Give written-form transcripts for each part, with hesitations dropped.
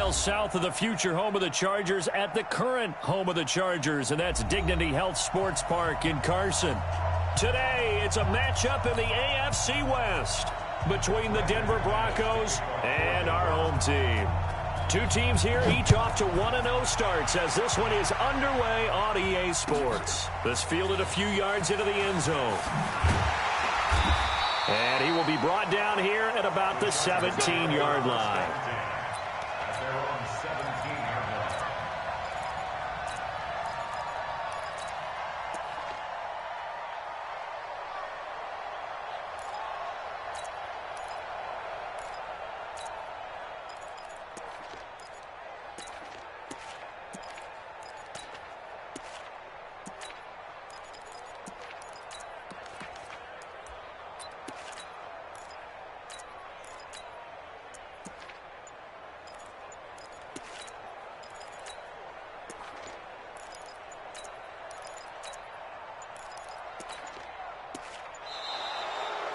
miles south of the future home of the Chargers at the current home of the Chargers, and that's Dignity Health Sports Park in Carson. Today, it's a matchup in the AFC West between the Denver Broncos and our home team. Two teams here, each off to 1-0 starts as this one is underway on EA Sports. This fielded a few yards into the end zone. And he will be brought down here at about the 17-yard line.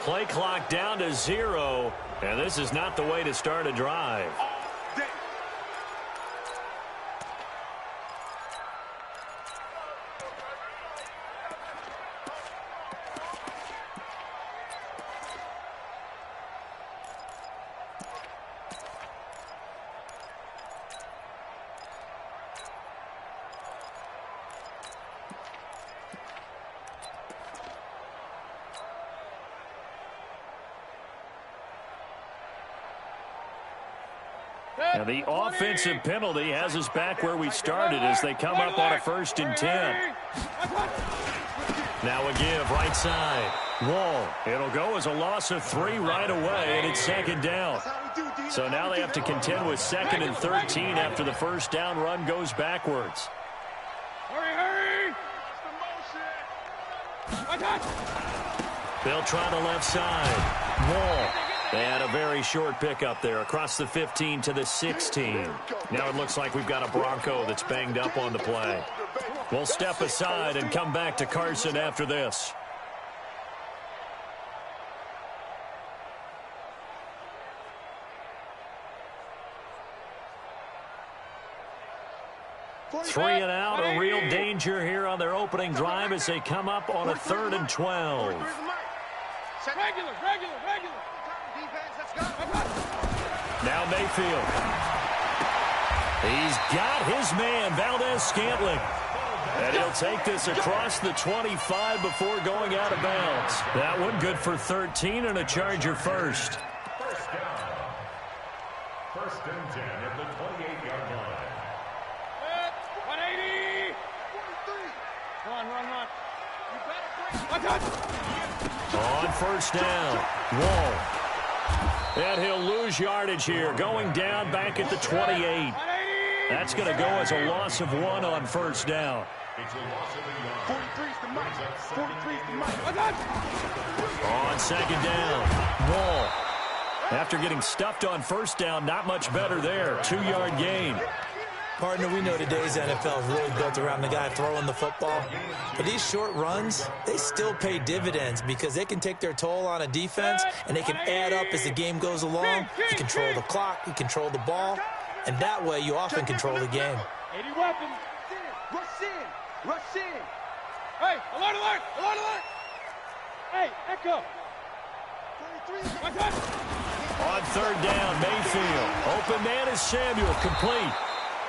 Play clock down to 0, and this is not the way to start a drive. And the offensive penalty has us back where we started as they come up on a 1st and 10. Now a give right side. Wall. It'll go as a loss of 3 right away, and it's 2nd down. So now they have to contend with 2nd and 13 after the 1st down run goes backwards. Hurry! They'll try the left side. Wall. They had a very short pickup there across the 15 to the 16. Now it looks like we've got a Bronco that's banged up on the play. We'll step aside and come back to Carson after this. Three and out, a real danger here on their opening drive as they come up on a 3rd and 12. Regular. Now Mayfield. He's got his man, Valdez-Scantling. And he'll take this across the 25 before going out of bounds. That one good for 13 and a Charger first. First down. 1st and 10 at the 28-yard line. 180. 43. Run. On 1st down, Wall. And he'll lose yardage here, going down back at the 28. That's going to go as a loss of 1 on 1st down. It's a loss of a yard. 43's the mic. 43's the mic. On 2nd down, Wall. After getting stuffed on 1st down, not much better there. 2-yard gain. Partner, we know today's NFL is really built around the guy throwing the football. But these short runs, they still pay dividends because they can take their toll on a defense and they can add up as the game goes along. You control the clock, you control the ball, and that way you often control the game. 80 weapons. Rush in. Hey, alert. Hey, Echo. On 3rd down, Mayfield. Open man is Samuel, complete.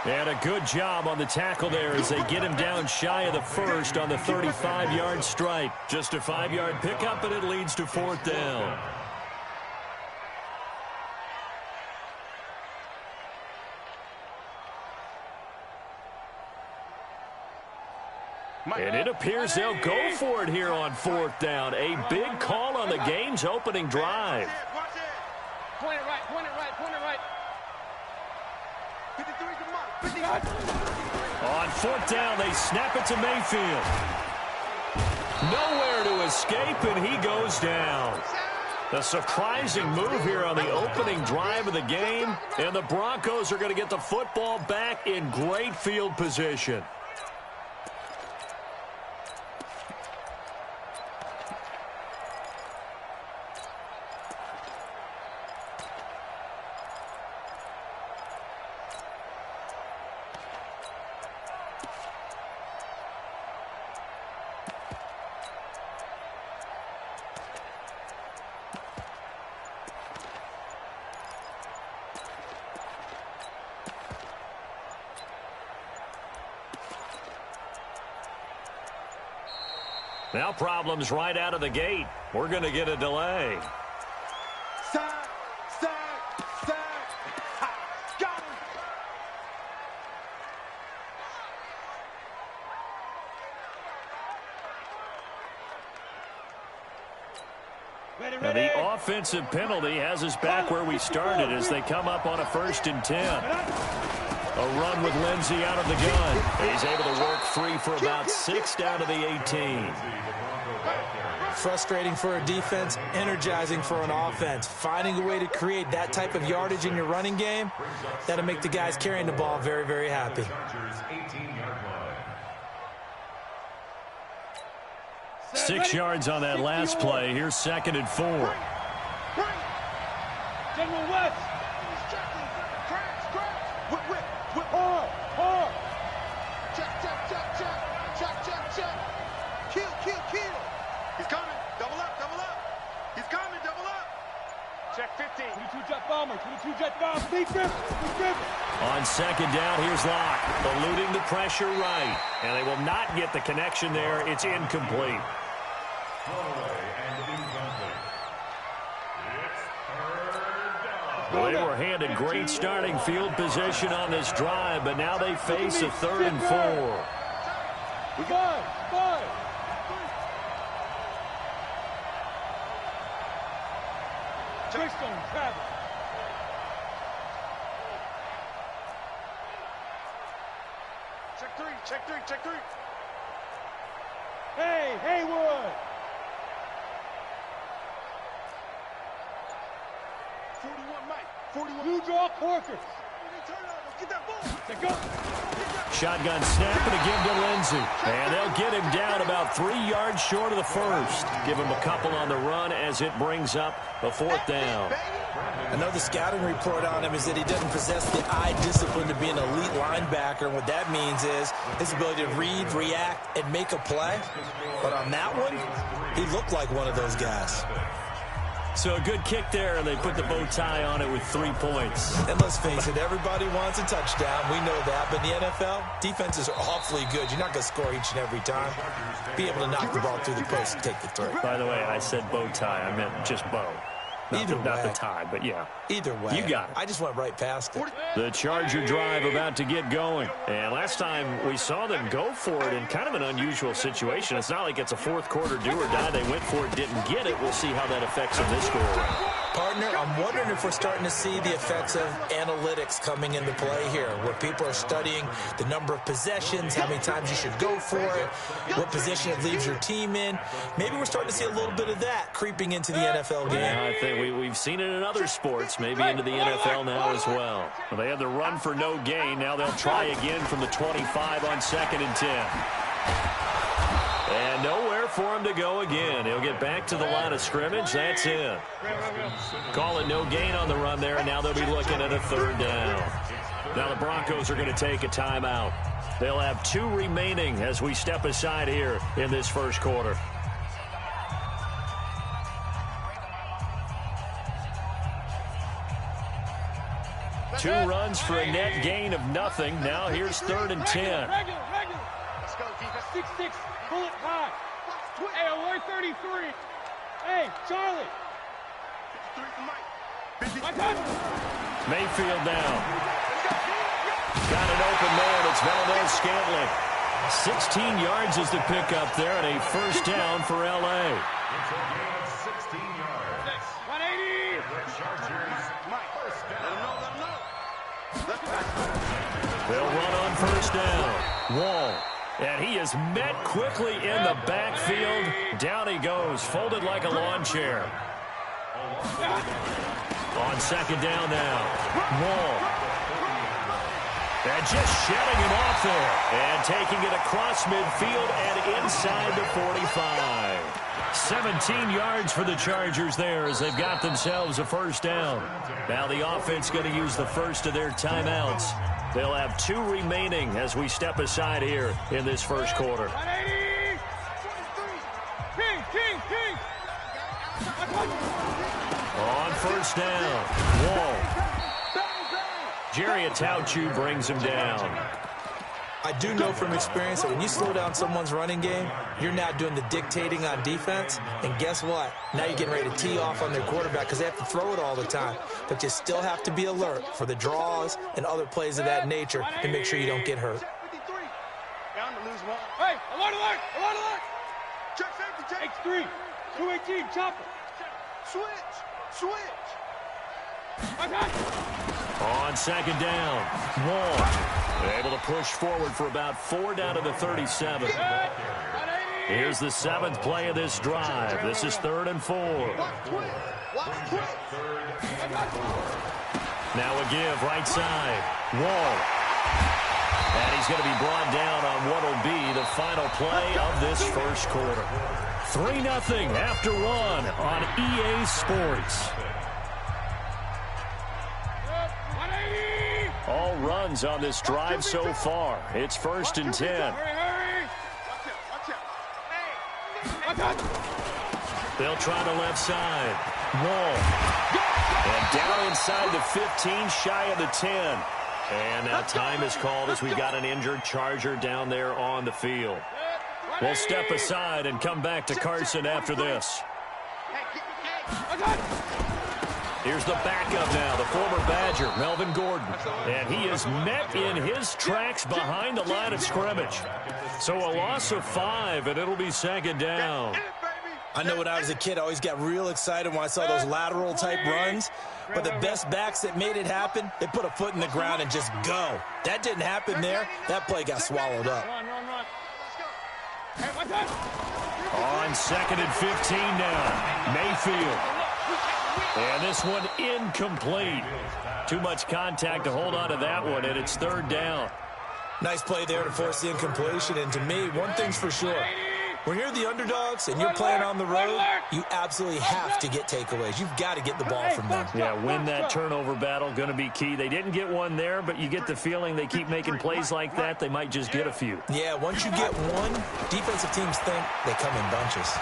And a good job on the tackle there as they get him down shy of the 1st on the 35-yard strike. Just a 5-yard pickup, and it leads to 4th down. And it appears they'll go for it here on 4th down. A big call on the game's opening drive. Point it right. On 4th down, they snap it to Mayfield. Nowhere to escape, and he goes down. A surprising move here on the opening drive of the game, and the Broncos are going to get the football back in great field position. Now problems right out of the gate. We're going to get a delay. Side, side, side. Ha, got him. Ready, Now ready. the offensive penalty has us back where we started as they come up on a 1st and 10. A run with Lindsey out of the gun. He's able to work free for about 6 down to the 18. Frustrating for a defense, energizing for an offense. Finding a way to create that type of yardage in your running game, that'll make the guys carrying the ball very, very happy. 6 yards on that last play. Here's 2nd and 4. General West. Whip, hard, hard. Check. Kill. He's coming. Double up. He's coming. Double up. Check 15. 22 jet bomber. Deep grip. On 2nd down, here's Locke. Eluding the pressure right. And they will not get the connection there. It's incomplete. Well, they were handed great starting field position on this drive, but now they face a 3rd and 4. Five. Trickstone, Travis. Check three. Hey, Haywood. 41, Mike. 41. You draw Corkers. Get that ball. Let's go. Shotgun snap and a give to Lindsey. And they'll get him down about 3 yards short of the 1st. Give him a couple on the run as it brings up a 4th down. I know the scouting report on him is that he doesn't possess the eye discipline to be an elite linebacker. And what that means is his ability to read, react, and make a play. But on that one, he looked like one of those guys. So a good kick there, and they put the bow tie on it with 3 points. And let's face it, everybody wants a touchdown. We know that. But in the NFL, defenses are awfully good. You're not going to score each and every time. Be able to knock the ball through the post and take the throw. By the way, I said bow tie. I meant just bow. Not the tie, but yeah. Either way. You got it. I just went right past it. The Charger drive about to get going. And last time we saw them go for it in kind of an unusual situation. It's not like it's a 4th quarter do or die. They went for it, didn't get it. We'll see how that affects them this go-around. Partner, I'm wondering if we're starting to see the effects of analytics coming into play here, where people are studying the number of possessions, how many times you should go for it, what position it leaves your team in. Maybe we're starting to see a little bit of that creeping into the NFL game. Yeah, I think we've seen it in other sports, maybe into the NFL now as well. Well, they had the run for no gain. Now they'll try again from the 25 on 2nd and 10. And nowhere for him to go again. He'll get back to the line of scrimmage. That's it. Call it no gain on the run there, and now they'll be looking at a 3rd down. Now the Broncos are going to take a timeout. They'll have 2 remaining as we step aside here in this 1st quarter. Two runs for a net gain of nothing. Now here's 3rd and 10. Regular. Let's go, defense. 6-6, bullet high. Hey, alert 33. Hey, Charlie. 53 for Mike. Mayfield down. Got an open man. It's Valdez Scantling. 16 yards is the pickup there, and a 1st down for L.A. It's a gain of 16 yards. 180. Mike, let him know. They'll run on 1st down. Wall. And he is met quickly in the backfield. Down he goes, folded like a lawn chair. On 2nd down now. Wall. And just shedding him off there. And taking it across midfield and inside the 45. 17 yards for the Chargers there as they've got themselves a 1st down. Now the offense going to use the first of their timeouts. They'll have 2 remaining as we step aside here in this 1st quarter. 180. King. On 1st down, Wall. Jerry Atauchu brings him down. I do know from experience that when you slow down someone's running game, you're now doing the dictating on defense. And guess what? Now you're getting ready to tee off on their quarterback because they have to throw it all the time. But you still have to be alert for the draws and other plays of that nature to make sure you don't get hurt. Hey, alert, alert, alert, alert! Check safety, check. X3, 218, chopper. Switch. Okay. On second down, Wall able to push forward for about 4 down to the 37. Here's the 7th play of this drive. This is 3rd and 4. Now a give right side. Wall. And he's going to be brought down on what will be the final play of this first quarter. 3-0 after 1 on EA Sports. All runs on this drive so far. It's 1st and 10. They'll try the left side. Wall. And down inside the 15, shy of the 10. And now time is called as we've got an injured Charger down there on the field. We'll step aside and come back to Carson after this. Here's the backup now, the former Badger, Melvin Gordon. And he is met in his tracks behind the line of scrimmage. So a loss of 5, and it'll be 2nd down. I know when I was a kid, I always got real excited when I saw those lateral-type runs. But the best backs that made it happen, they put a foot in the ground and just go. That didn't happen there. That play got swallowed up. On 2nd and 15 now, Mayfield. And this one incomplete. Too much contact to hold on to that one, and it's 3rd down. Nice play there to force the incompletion. And to me, one thing's for sure. When you're the underdogs and you're playing on the road, you absolutely have to get takeaways. You've got to get the ball from them. Yeah, win that turnover battle, going to be key. They didn't get one there, but you get the feeling they keep making plays like that, they might just get a few. Yeah, once you get one, defensive teams think they come in bunches.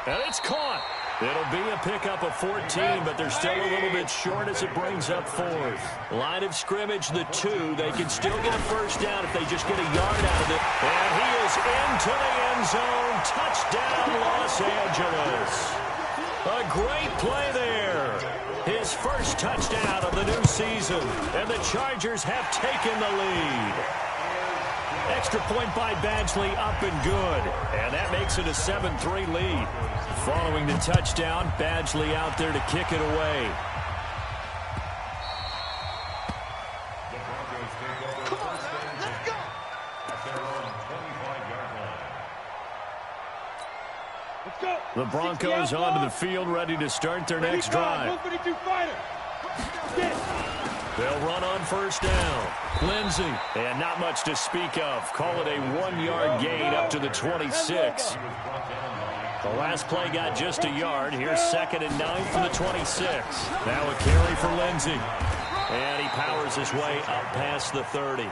And it's caught. It'll be a pickup of 14, but they're still a little bit short as it brings up 4th. Line of scrimmage, the 2. They can still get a first down if they just get a yard out of it. And he is into the end zone. Touchdown, Los Angeles. A great play there. His first touchdown of the new season. And the Chargers have taken the lead. Extra point by Badgley, up and good. And that makes it a 7-3 lead. Following the touchdown, Badgley out there to kick it away. The Broncos onto the field, ready to start their next drive. They'll run on first down. Lindsey, and not much to speak of. Call it a 1-yard gain up to the 26. The last play got just a yard. Here's 2nd and 9 from the 26. Now a carry for Lindsey. And he powers his way up past the 30.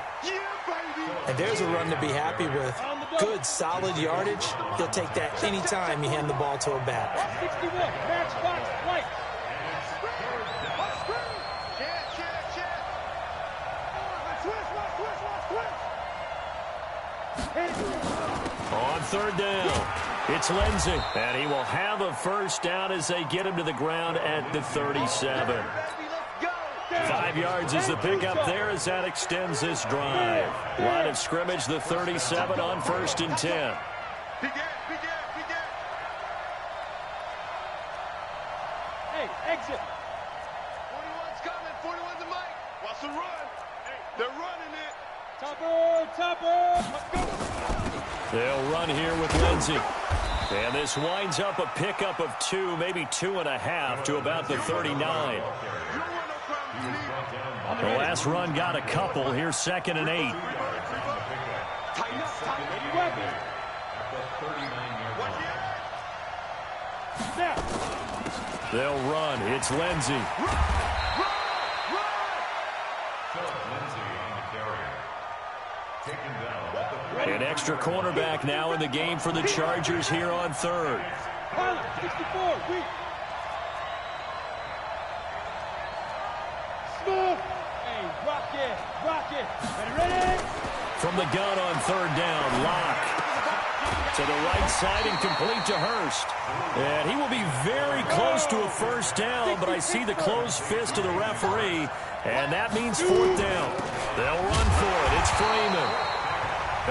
And there's a run to be happy with. Good, solid yardage. He'll take that anytime you hand the ball to a back. 61, matchbox, white. On 3rd down, it's Lindsey. And he will have a first down as they get him to the ground at the 37. 5 yards is the pickup there as that extends this drive. Line of scrimmage, the 37 on 1st and 10. Hey, exit. 41's coming. 41's a mic. Watch the run. Hey, they're running it. Topper. Let's go. They'll run here with Lindsey. And this winds up a pickup of 2, maybe 2.5 to about the 39. The last run got a couple. Here's 2nd and 8. They'll run. It's Lindsey. An extra cornerback now in the game for the Chargers here on 3rd. 64, weak. Smooth. Hey, rock it. Ready? From the gun on third down, Locke to the right side and complete to Hurst. And he will be very close to a first down, but I see the closed fist of the referee, and that means fourth down. They'll run for it. It's Freeman.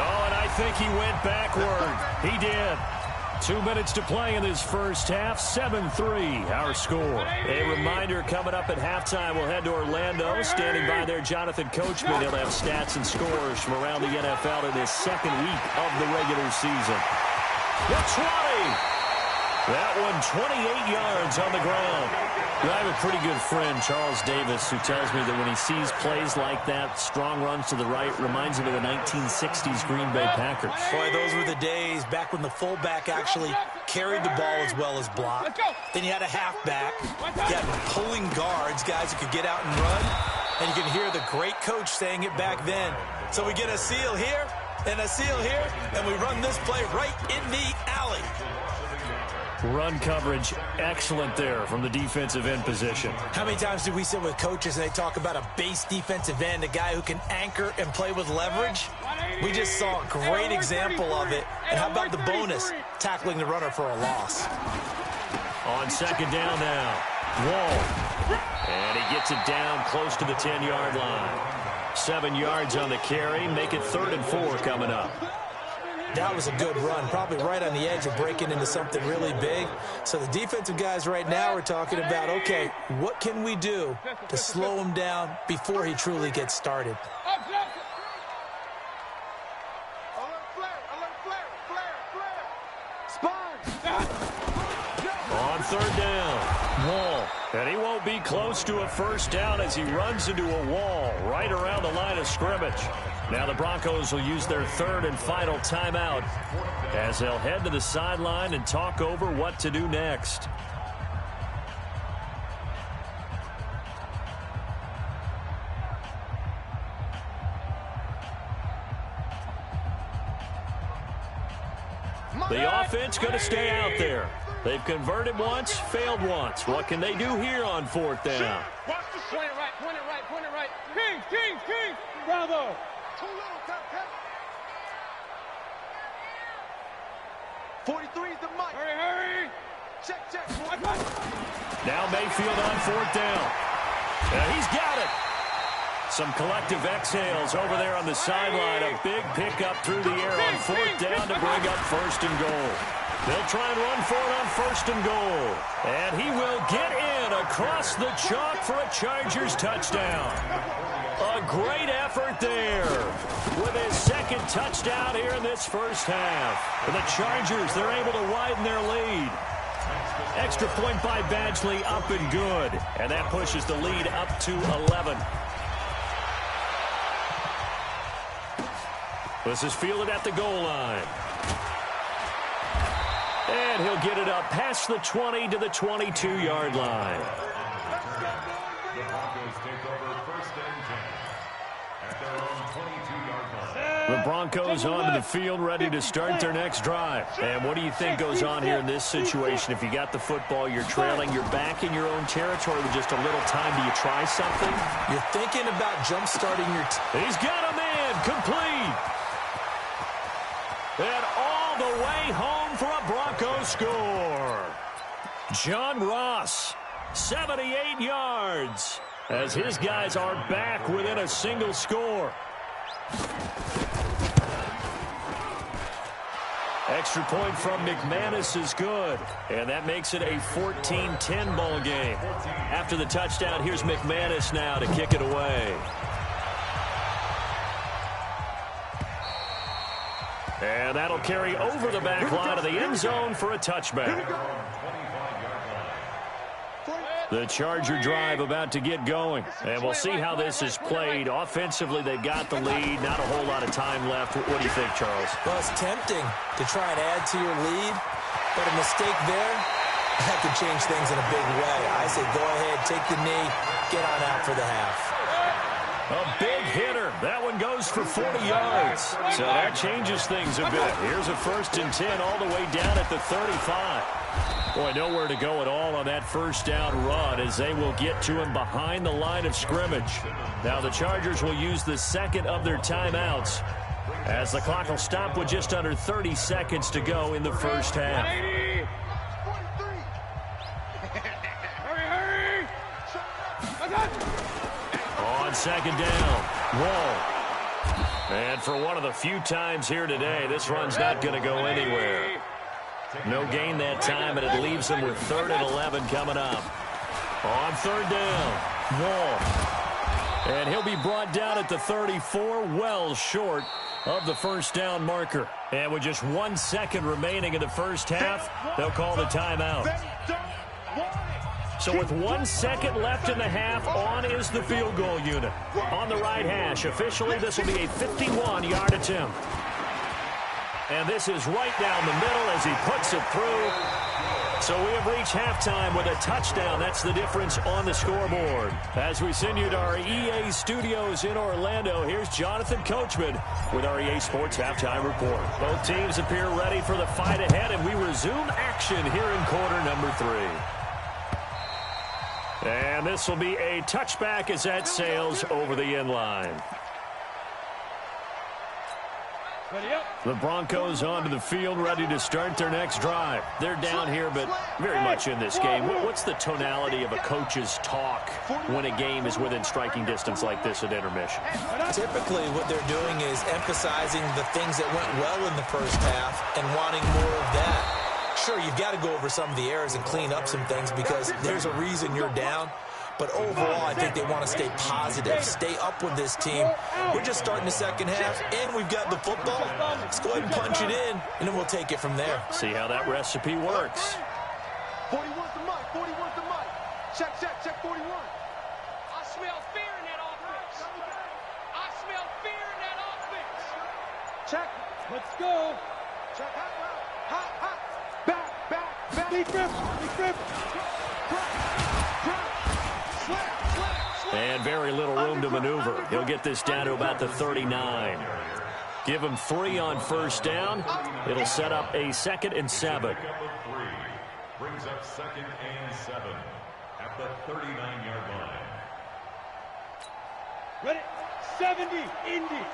Oh, and I think he went backward. He did. 2 minutes to play in this first half. 7-3, our score. A reminder, coming up at halftime, we'll head to Orlando. Standing by there, Jonathan Coachman. He'll have stats and scores from around the NFL in this second week of the regular season. The 20. That one 28 yards on the ground. I have a pretty good friend, Charles Davis, who tells me that when he sees plays like that, strong runs to the right, reminds him of the 1960s Green Bay Packers. Boy, those were the days back when the fullback actually carried the ball as well as blocked. Then you had a halfback. You had pulling guards, guys who could get out and run. And you can hear the great coach saying it back then. So we get a seal here and a seal here, and we run this play right in the alley. Run coverage, excellent there from the defensive end position. How many times do we sit with coaches and they talk about a base defensive end, a guy who can anchor and play with leverage? We just saw a great example of it. And how about the bonus, tackling the runner for a loss? On second down now, Wall. And he gets it down close to the 10-yard line. 7 yards on the carry, make it 3rd and 4 coming up. That was a good run, probably right on the edge of breaking into something really big. So the defensive guys right now are talking about, okay, what can we do to slow him down before he truly gets started? On third down, Wall. And he won't be close to a first down as he runs into a wall right around the line of scrimmage. Now the Broncos will use their 3rd and final timeout as they'll head to the sideline and talk over what to do next. The offense going to stay out there. They've converted once, failed once. What can they do here on 4th down? Point it right, point it right, point it right. Kings, Kings, Kings. Bravo. 43 is the mic. Hurry, hurry. Check. Now Mayfield on 4th down. He's got it. Some collective exhales over there on the sideline. A big pickup through the air on 4th down to bring up 1st and goal. They'll try and run for it on 1st and goal. And he will get in across the chalk for a Chargers touchdown. A great effort there with his 2nd touchdown here in this first half. For the Chargers, they're able to widen their lead. Extra point by Badgley, up and good. And that pushes the lead up to 11. This is fielded at the goal line. And he'll get it up past the 20 to the 22-yard line. The Broncos take over 1st and 10 at their own 22-yard line. The Broncos onto the field, ready to start their next drive. And what do you think goes on here in this situation? If you got the football, you're trailing, you're back in your own territory with just a little time. Do you try something? You're thinking about jump-starting your team. He's got a man, complete. And all the way home for a Broncos score. John Ross, 78 yards, as his guys are back within a single score. Extra point from McManus is good, and that makes it a 14-10 ball game. After the touchdown, here's McManus now to kick it away. And that'll carry over the back line of the end zone for a touchback. The Charger drive about to get going. And we'll see how this is played. Offensively, they've got the lead. Not a whole lot of time left. What do you think, Charles? Well, it's tempting to try and add to your lead, but a mistake there, that could change things in a big way. I say go ahead, take the knee, get on out for the half. A big hitter. That one goes for 40 yards. So that changes things a bit. Here's a 1st and 10 all the way down at the 35. Boy, nowhere to go at all on that first down run as they will get to him behind the line of scrimmage. Now the Chargers will use the 2nd of their timeouts as the clock will stop with just under 30 seconds to go in the first half. On second down, Wall. And for one of the few times here today, this run's not going to go anywhere. No gain that time, and it leaves them with 3rd and 11 coming up. On third down, Wall. And he'll be brought down at the 34, well short of the first down marker. And with just 1 second remaining in the first half, they'll call the timeout. So with 1 second left in the half, on is the field goal unit. On the right hash, officially this will be a 51-yard attempt. And this is right down the middle as he puts it through. So we have reached halftime with a touchdown. That's the difference on the scoreboard. As we send you to our EA studios in Orlando, here's Jonathan Coachman with our EA Sports Halftime Report. Both teams appear ready for the fight ahead, and we resume action here in quarter number 3. And this will be a touchback as that sails over the end line. The Broncos onto the field, ready to start their next drive. They're down here, but very much in this game. What's the tonality of a coach's talk when a game is within striking distance like this at intermission? Typically, what they're doing is emphasizing the things that went well in the first half and wanting more of that. Sure, you've got to go over some of the errors and clean up some things because there's a reason you're down. But overall, I think they want to stay positive, stay up with this team. We're just starting the second half, and we've got the football. Let's go ahead and punch it in, and then we'll take it from there. See how that recipe works. 41's the mic, 41's the mic. Check, 41. I smell fear in that offense. I smell fear in that offense. Check. Let's go. Check, hot. Back. Big grip. And very little room to maneuver. He'll get this down to about the 39. Give him 3 on first down. It'll set up a 2nd and 7. Brings up 2nd and 7 at the 39-yard line. Ready? 70, Indy.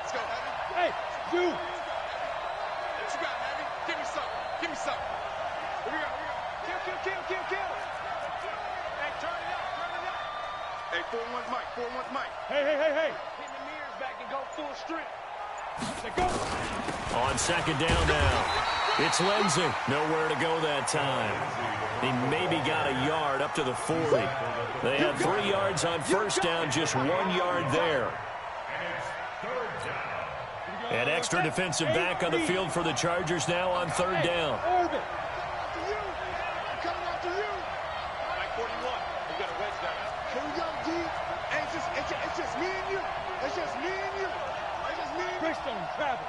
Let's go, Heavy. Hey, you. What you got, Heavy? Give me some. Here we go. Kill. Hey, turn it up. Hey, 4-1's Mike. Hey. Pin the mirrors back and go full strength. Let's go. On second down now. It's Lindsay. Nowhere to go that time. He maybe got a yard up to the 40. They had 3 yards on first down, just 1 yard there. And extra defensive back on the field for the Chargers now on third down. Travel.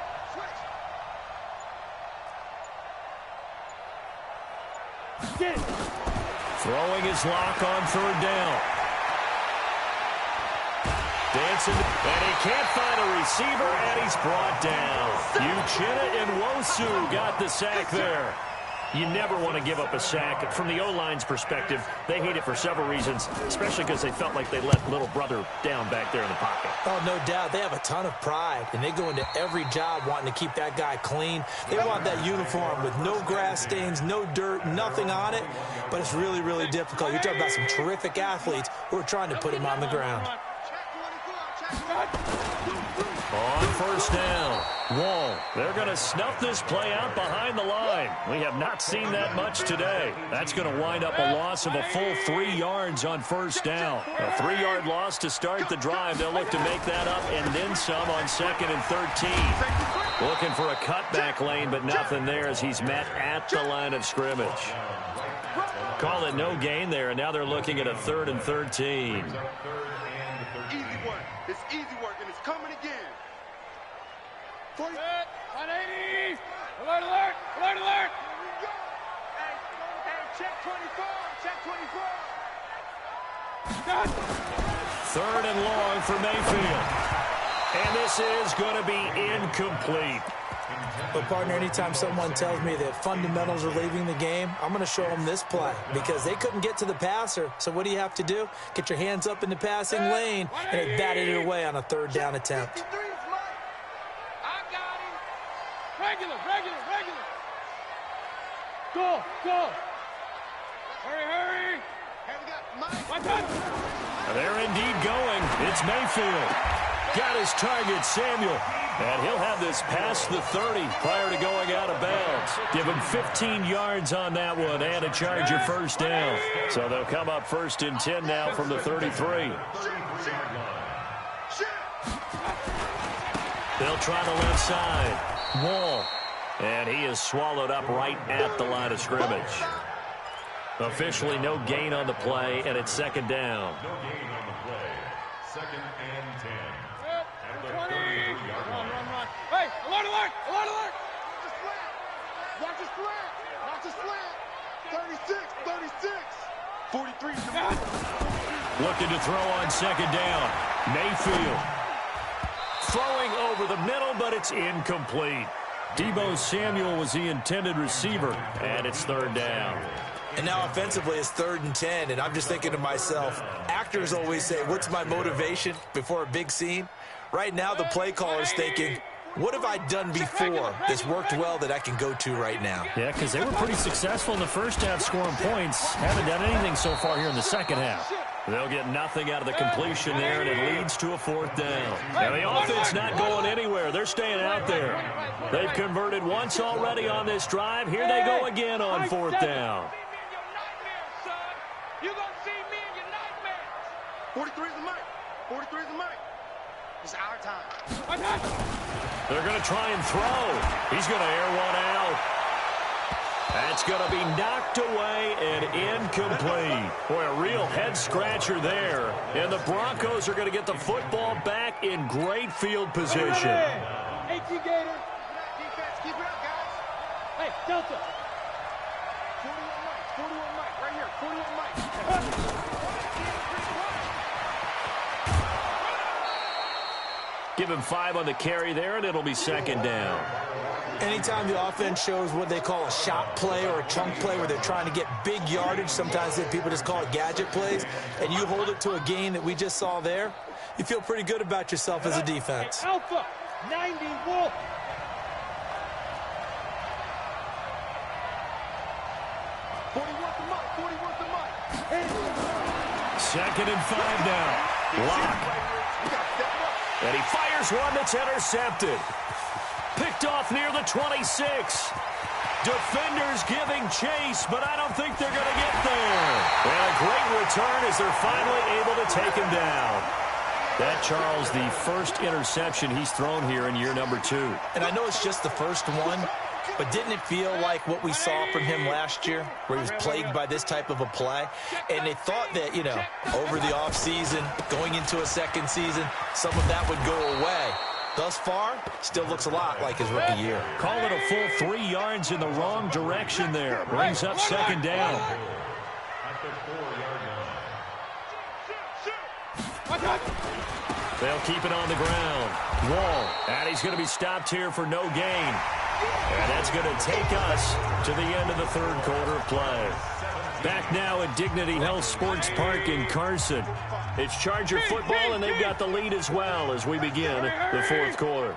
Get it. Throwing his lock on third down. Dancing, and he can't find a receiver, and he's brought down. Uchenna and Wosu got the sack there. You never want to give up a sack. From the O-line's perspective, they hate it for several reasons, especially because they felt like they let little brother down back there in the pocket. Oh, no doubt. They have a ton of pride, and they go into every job wanting to keep that guy clean. They want that uniform with no grass stains, no dirt, nothing on it, but it's really, really difficult. You're talking about some terrific athletes who are trying to put him on the ground. On first down, Wall. They're going to snuff this play out behind the line. We have not seen that much today. That's going to wind up a loss of a full 3 yards on first down. A 3-yard loss to start the drive. They'll look to make that up and then some on 2nd and 13. Looking for a cutback lane, but nothing there as he's met at the line of scrimmage. Call it no gain there, and now they're looking at a 3rd and 13. It's easy work, and it's coming again. 180. Alert. Hey, check 24. 3rd and long for Mayfield. And this is going to be incomplete. But, partner, anytime someone tells me that fundamentals are leaving the game, I'm going to show them this play because they couldn't get to the passer. So what do you have to do? Get your hands up in the passing lane, and they batted it away on a 3rd down attempt. Regular. Go. Hurry. Hey, we got Mike. They're indeed going. It's Mayfield. Got his target, Samuel. And he'll have this past the 30 prior to going out of bounds. Give him 15 yards on that one and a Charger first down. So they'll come up 1st and 10 now from the 33. They'll try the left side. Wall. And he is swallowed up right at the line of scrimmage. Officially no gain on the play, and it's 2nd down. No gain on the play. 2nd and 10. At the 20. 33-yard line. Run. Hey, alert. Watch the slant. 36. 43. Looking to throw on 2nd down. Mayfield. Throwing over the middle, but it's incomplete. Deebo Samuel was the intended receiver, and it's 3rd down. And now offensively it's 3rd and 10, and I'm just thinking to myself, actors always say, what's my motivation before a big scene? Right now the play caller's thinking, what have I done before that's worked well that I can go to right now? Yeah, because they were pretty successful in the first half scoring points. Haven't done anything so far here in the second half. They'll get nothing out of the completion there, and it leads to a 4th down. Now, the offense not going anywhere. They're staying out there. They've converted once already on this drive. Here they go again on 4th down. You're going to see me in your nightmares. 43 is the mic. It's our time. They're going to try and throw. He's going to air one out. That's going to be knocked away and incomplete. Boy, a real head-scratcher there. And the Broncos are going to get the football back in great field position. 18 Gator. Defense, keep it up, guys. Hey, Delta. 41 Mike, right here. 41 Mike. Give him 5 on the carry there, and it'll be 2nd down. Anytime the offense shows what they call a shot play or a chunk play where they're trying to get big yardage, sometimes people just call it gadget plays, and you hold it to a gain that we just saw there, you feel pretty good about yourself as a defense. Alpha, 90 Wolf. Second and 5 now. Lock. And he fires one that's intercepted. Picked off near the 26. Defenders giving chase, but I don't think they're going to get there. And a great return as they're finally able to take him down. That, Charles, the first interception he's thrown here in year number 2. And I know it's just the first one, but didn't it feel like what we saw from him last year, where he was plagued by this type of a play? And they thought that, you know, over the offseason, going into a second season, some of that would go away. Thus far, still looks a lot like his rookie year. Call it a full 3 yards in the wrong direction there. Brings up 2nd down. At the 4-yard line. They'll keep it on the ground. Wall. And he's going to be stopped here for no gain. And that's going to take us to the end of the 3rd quarter of play. Back now at Dignity Health Sports Park in Carson. It's Charger football, and they've got the lead as well as we begin the 4th quarter.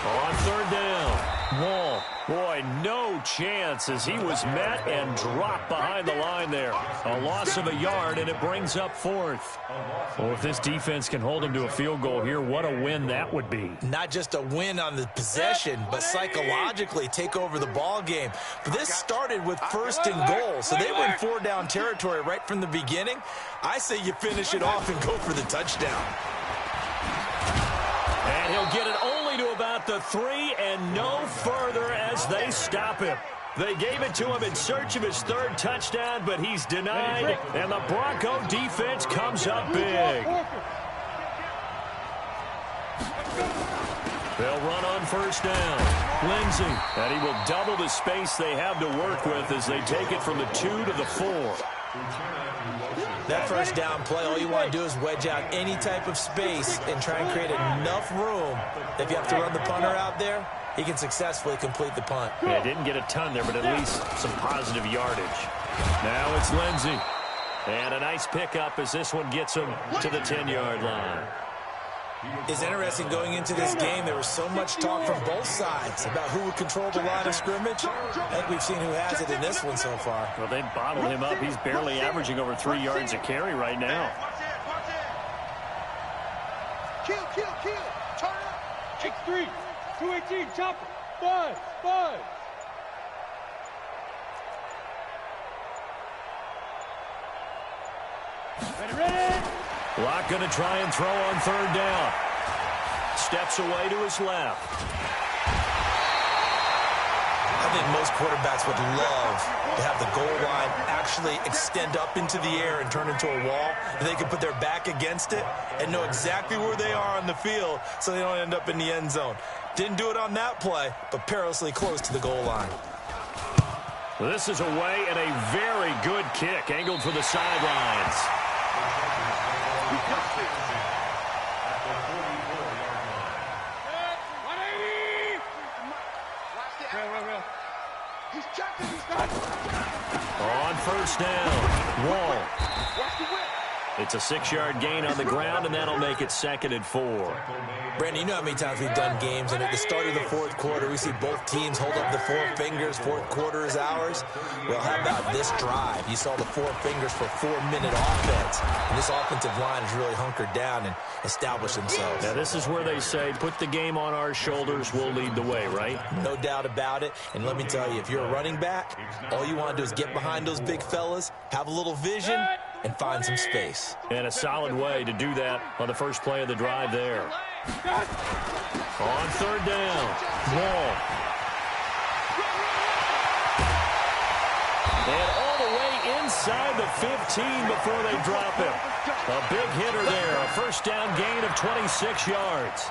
On 3rd down, Wall. Boy, no chance as he was met and dropped behind the line there. A loss of a yard, and it brings up 4th. Well, if this defense can hold him to a field goal here, what a win that would be. Not just a win on the possession, but psychologically take over the ball game. But this started with 1st and goal, so they were in 4-down territory right from the beginning. I say you finish it off and go for the touchdown. And he'll get it only to about the 3 and no further as they stop him. They gave it to him in search of his 3rd touchdown, but he's denied, and the Bronco defense comes up big. They'll run on 1st down. Lindsey, and he will double the space they have to work with as they take it from the 2 to the 4. That 1st down play, all you want to do is wedge out any type of space and try and create enough room. If you have to run the punter out there, he can successfully complete the punt. Yeah, didn't get a ton there, but at least some positive yardage. Now it's Lindsey. And a nice pickup as this one gets him to the 10-yard line. It's interesting going into this game. There was so much talk from both sides about who would control the line of scrimmage. I think we've seen who has it in this one so far. Well, they bottled him up. He's barely averaging over 3 yards a carry right now. Kill. Turn up. X3. 218. Chopper. 5. Ready. Locke going to try and throw on third down. Steps away to his left. I think most quarterbacks would love to have the goal line actually extend up into the air and turn into a wall. And they can put their back against it and know exactly where they are on the field so they don't end up in the end zone. Didn't do it on that play, but perilously close to the goal line. This is away and a very good kick, angled for the sidelines. On first down, Wall. It's a 6-yard gain on the ground, and that'll make it 2nd and 4. Brandon, you know how many times we've done games, and at the start of the fourth quarter, we see both teams hold up the 4 fingers. Fourth quarter is ours. Well, how about this drive? You saw the 4 fingers for 4-minute offense, and this offensive line has really hunkered down and established themselves. Now, this is where they say, put the game on our shoulders, we'll lead the way, right? No doubt about it, and let me tell you, if you're a running back, all you want to do is get behind those big fellas, have a little vision, and find some space. And a solid way to do that on the first play of the drive there. On third down, Wall. And all the way inside the 15 before they drop him. A big hitter there, a first down gain of 26 yards.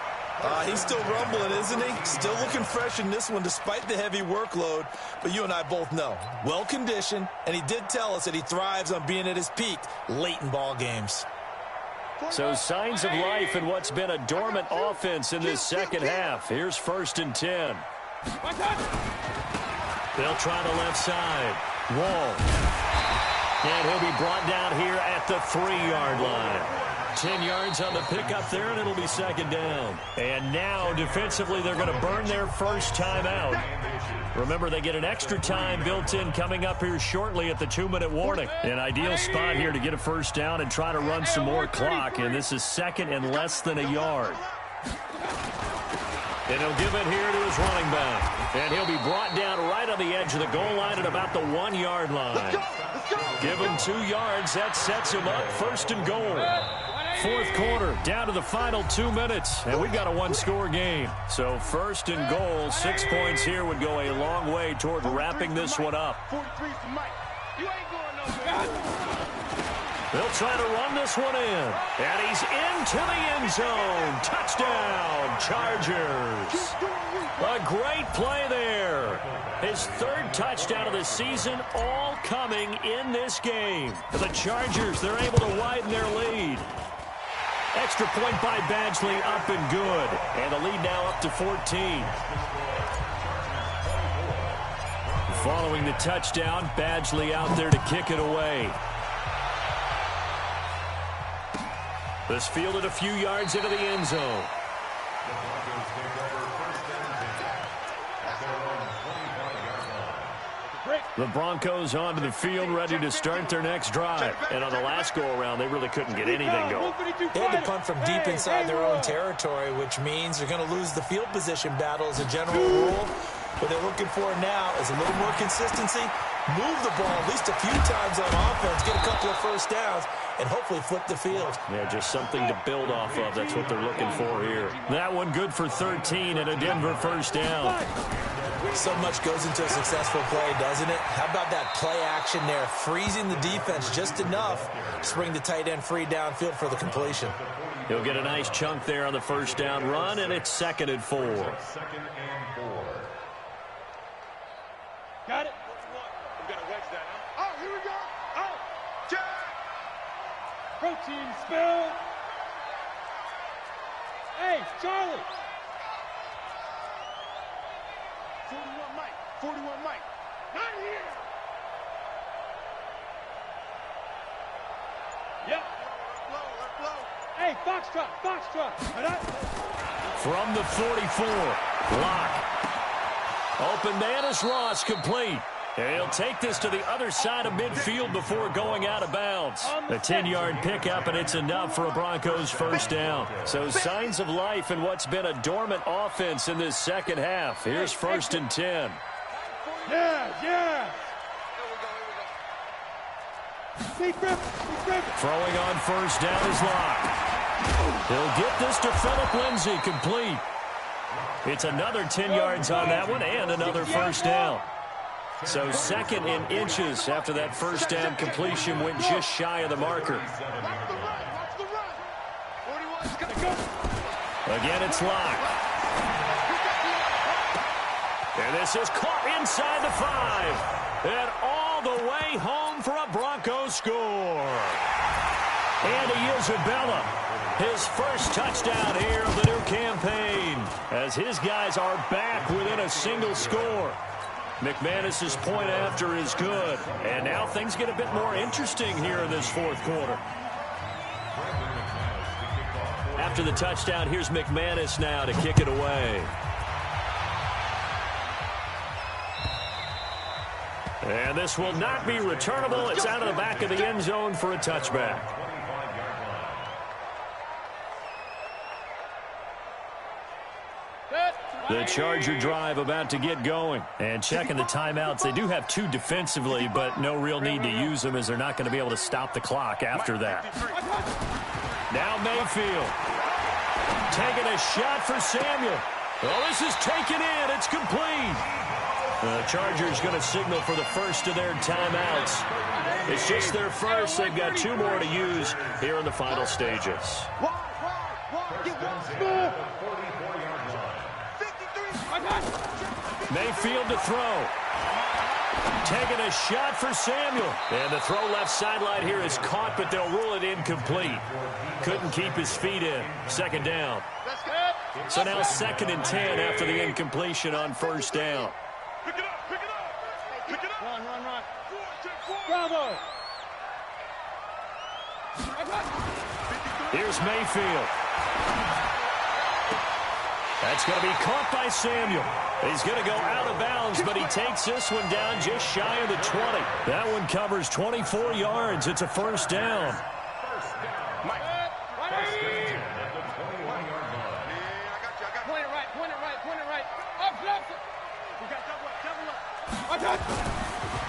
He's still rumbling, isn't he? Still looking fresh in this one despite the heavy workload. But you and I both know, well-conditioned, and he did tell us that he thrives on being at his peak late in ball games. So signs of life in what's been a dormant offense in this second half. Here's 1st and 10. They'll try the left side. Wall. And he'll be brought down here at the 3-yard line. 10 yards on the pickup there, and it'll be 2nd down. And now, defensively, they're going to burn their first time out. Remember, they get an extra time built in coming up here shortly at the 2-minute warning. An ideal spot here to get a first down and try to run some more clock, and this is 2nd and less than a yard. And he'll give it here to his running back. And he'll be brought down right on the edge of the goal line at about the 1-yard line. Give him 2 yards. That sets him up 1st and goal. Fourth quarter, down to the final 2 minutes, and we've got a 1-score game. So 1st and goal, 6 points here would go a long way toward wrapping this one up. They'll try to run this one in, and he's into the end zone. Touchdown, Chargers. A great play there. His 3rd touchdown of the season, all coming in this game. The Chargers, they're able to widen their lead. Extra point by Badgley, up and good. And the lead now up to 14. Following the touchdown, Badgley out there to kick it away. This fielded a few yards into the end zone. The Broncos onto the field, ready to start their next drive. And on the last go-around, they really couldn't get anything going. They had to punt from deep inside their own territory, which means they're going to lose the field position battle as a general rule. What they're looking for now is a little more consistency, move the ball at least a few times on offense, get a couple of first downs, and hopefully flip the field. Yeah, just something to build off of. That's what they're looking for here. That one good for 13 and a Denver first down. So much goes into a successful play, doesn't it? How about that play action there, freezing the defense just enough to bring the tight end free downfield for the completion. He'll get a nice chunk there on the first down run, and it's 2nd and 4. Got it. We got to wedge that, huh? Oh, here we go. Oh, Jack. Protein spill. Hey, Charlie. 41 Mike. 41 Mike. Not here. Yep. Let's blow. Let's blow. Hey, Hey, foxtrot, foxtrot. From the 44, Lock. Open man is Ross, complete. And he'll take this to the other side of midfield before going out of bounds. A 10-yard pickup, and it's enough for a Broncos first down. So signs of life in what's been a dormant offense in this second half. Here's 1st and 10. Yeah. Throwing on first down is Lock. He'll get this to Phillip Lindsay, complete. It's another 10 yards on that one and another first down. So 2nd in inches after that first down completion went just shy of the marker. Again, it's Lock. And this is caught inside the 5. And all the way home for a Broncos score. Andy Isabella, his first touchdown here of the new campaign, as his guys are back within a single score. McManus's point after is good. And now things get a bit more interesting here in this fourth quarter. After the touchdown, here's McManus now to kick it away. And this will not be returnable. It's out of the back of the end zone for a touchback. The Charger drive about to get going. And checking the timeouts. They do have 2 defensively, but no real need to use them as they're not going to be able to stop the clock after that. Now Mayfield. Taking a shot for Samuel. Oh, this is taken in. It's complete. The Chargers going to signal for the first of their timeouts. It's just their first. They've got 2 more to use here in the final stages. Mayfield to throw. Taking a shot for Samuel. And the throw left sideline here is caught, but they'll rule it incomplete. Couldn't keep his feet in. 2nd down. So now 2nd and 10 after the incompletion on first down. Pick it up. Run. Bravo. Here's Mayfield. That's going to be caught by Samuel. He's going to go out of bounds, but he takes this one down just shy of the 20. That one covers 24 yards. It's a first down.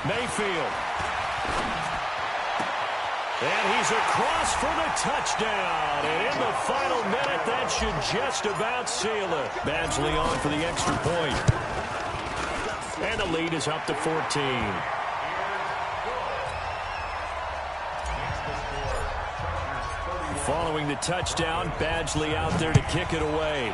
Mayfield. And he's across for the touchdown. And in the final minute, that should just about seal it. Badgley on for the extra point. And the lead is up to 14. Following the touchdown, Badgley out there to kick it away.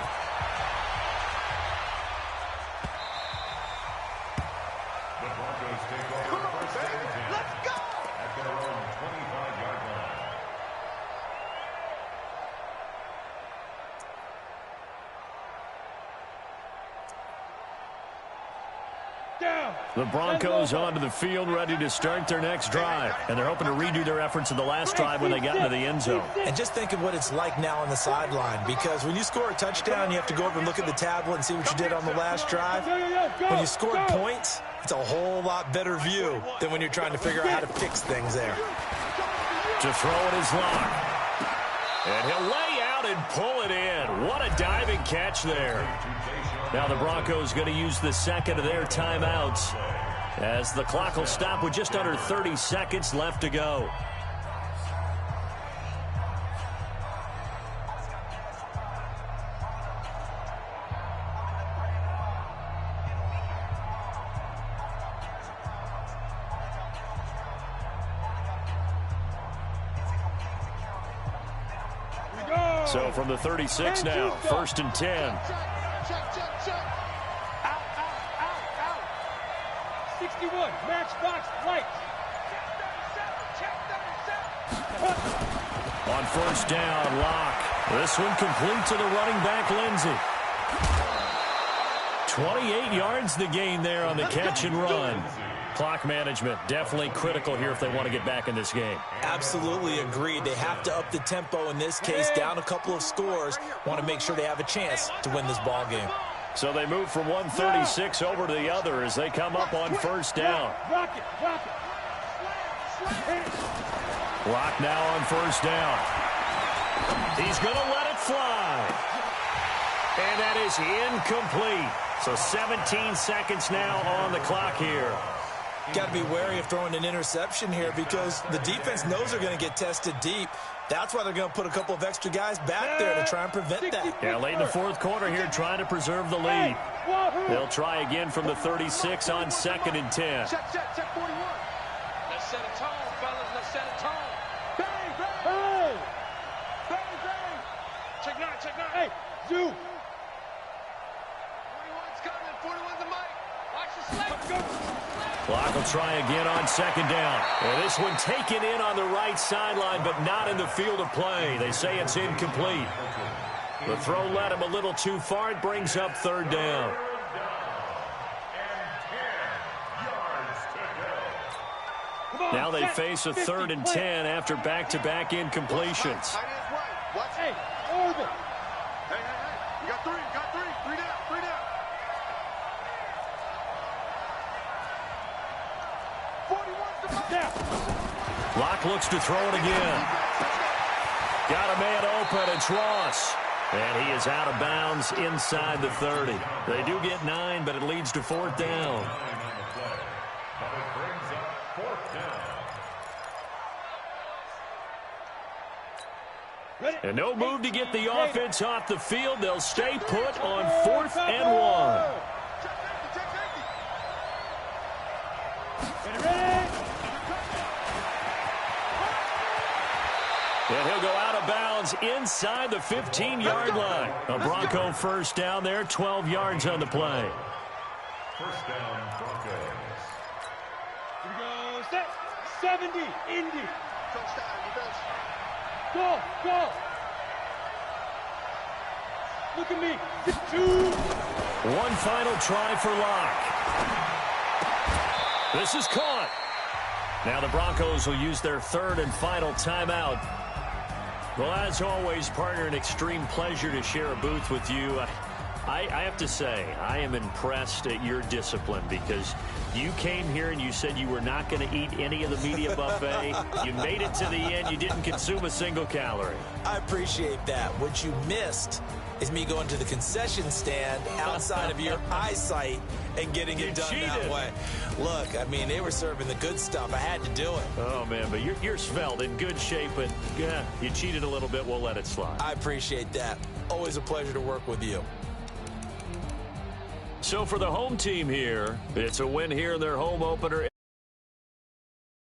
The Broncos onto the field, ready to start their next drive. And they're hoping to redo their efforts in the last drive when they got into the end zone. And just think of what it's like now on the sideline, because when you score a touchdown, you have to go up and look at the tablet and see what you did on the last drive. When you scored points, it's a whole lot better view than when you're trying to figure out how to fix things there. To throw it is Lock. And he'll lay out and pull it in. What a diving catch there. Now the Broncos going to use the 2nd of their timeouts as the clock will stop with just under 30 seconds left to go. So from the 36 now, 1st and 10. 61, matchbox, lights. On first down, Lock. This one complete to the running back, Lindsay. 28 yards the gain there on the catch and run. clock management, definitely critical here if they want to get back in this game. Absolutely agreed. They have to up the tempo in this case, down a couple of scores. Want to make sure they have a chance to win this ball game. So they move from 136 over to the other as they come up on first down. Clock now on first down. He's going to let it fly. And that is incomplete. So 17 seconds now on the clock here. Got to be wary of throwing an interception here because the defense knows they're going to get tested deep. That's why they're going to put a couple of extra guys back there to try and prevent that. Yeah, late in the fourth quarter here, trying to preserve the lead. They'll try again from the 36 on 2nd and 10. Check 41. Let's set a tone, fellas. Let's set a tone. Bang, bang. Bang, bang. Check 9. Hey, Zoo. 41's coming. 41's the mic. Watch the slate. Clock will try again on 2nd down. Well, this one taken in on the right sideline, but not in the field of play. They say it's incomplete. The throw led him a little too far. It brings up 3rd down. Now they face a 3rd and 10 after back-to-back incompletions. Hey, Orville. Hey. You got 3. Three down. Locke looks to throw it again. Got a man open. It's Ross. And he is out of bounds inside the 30. They do get 9, but it leads to 4th down. And no move to get the offense off the field. They'll stay put on 4th and 1. And he'll go out of bounds inside the 15-yard line. A Bronco first down there, 12 yards on the play. First down, Broncos. Here we go. Set. 70. Indy. Go. Look at me. 2. One final try for Locke. This is caught. Now the Broncos will use their 3rd and final timeout. Well, as always, partner, an extreme pleasure to share a booth with you. I have to say, I am impressed at your discipline because you came here and you said you were not going to eat any of the media buffet. You made it to the end. You didn't consume a single calorie. I appreciate that. What you missed is me going to the concession stand outside of your eyesight and getting it done that way. Look, I mean, they were serving the good stuff. I had to do it. Oh, man, but you're svelte, in good shape, but yeah, you cheated a little bit. We'll let it slide. I appreciate that. Always a pleasure to work with you. So for the home team here, it's a win here in their home opener.